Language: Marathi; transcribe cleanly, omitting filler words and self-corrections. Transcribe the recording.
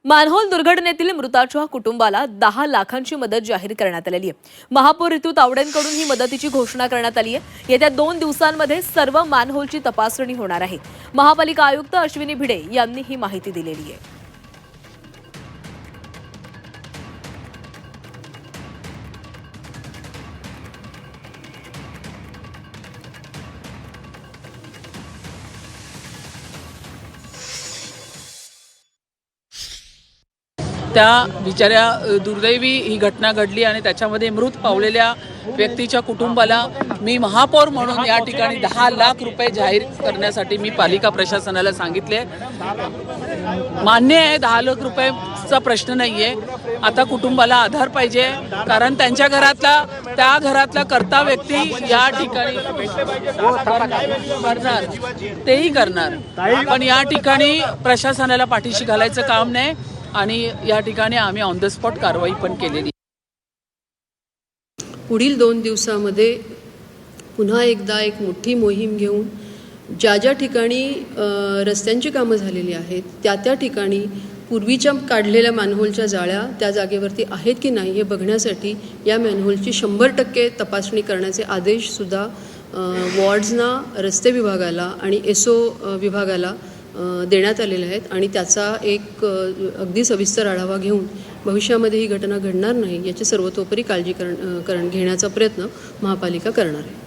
मानहोल दुर्घटनेतील मृताच्या कुटुंबाला 10 लाखांची मदत जाहीर करण्यात आलेली आहे। महापौर ऋतू तावडेंकडून ही मदतीची घोषणा करण्यात आली आहे। येत्या 2 दिवसांमध्ये सर्व मानहोलची तपासणी होणार आहे। महापालिका आयुक्त अश्विनी भिडे यांनी ही माहिती दिलेली आहे। त्या बिचाऱ्या दुर्दैवी ही घटना घडली आणि त्याच्यामध्ये मृत पावलेल्या व्यक्तीच्या कुटुंबाला मी महापौर म्हणून या ठिकाणी 10 लाख रुपये जाहीर करण्यासाठी मी पालिका प्रशासनाला सांगितले। मान्य आहे 10 लाख रुपयेचा प्रश्न नाहीये, आता कुटुंबाला आधार पाहिजे, कारण त्यांच्या त्या घरातला कर्ता व्यक्ती या ठिकाणी करणार, तेही करणार, पण या ठिकाणी प्रशासनाला पाठीशी घालायचं काम नाही आणि या ठिकाणी आम्ही ऑन द स्पॉट कारवाई पण केलेली। पुढील 2 दिवसामध्ये पुन्हा एकदा एक मोठी मोहीम घेऊन ज्या ठिकाणी रस्त्यांची कामं झालेली आहेत त्या ठिकाणी पूर्वीच्या काढलेल्या मॅनहोलच्या जाळ्या त्या जागेवरती आहेत की नाही हे बघण्यासाठी या मॅनहोलची 100% तपासणी करण्याचे आदेशसुद्धा वॉर्ड्सना, रस्ते विभागाला आणि एसओ विभागाला देण्यात आलेले आहेत आणि त्याचा एक अगदी सविस्तर आढावा घेऊन भविष्यामध्ये ही घटना घडणार नाही याची सर्वतोपरी काळजी घेण्याचा प्रयत्न महापालिका करणार आहे।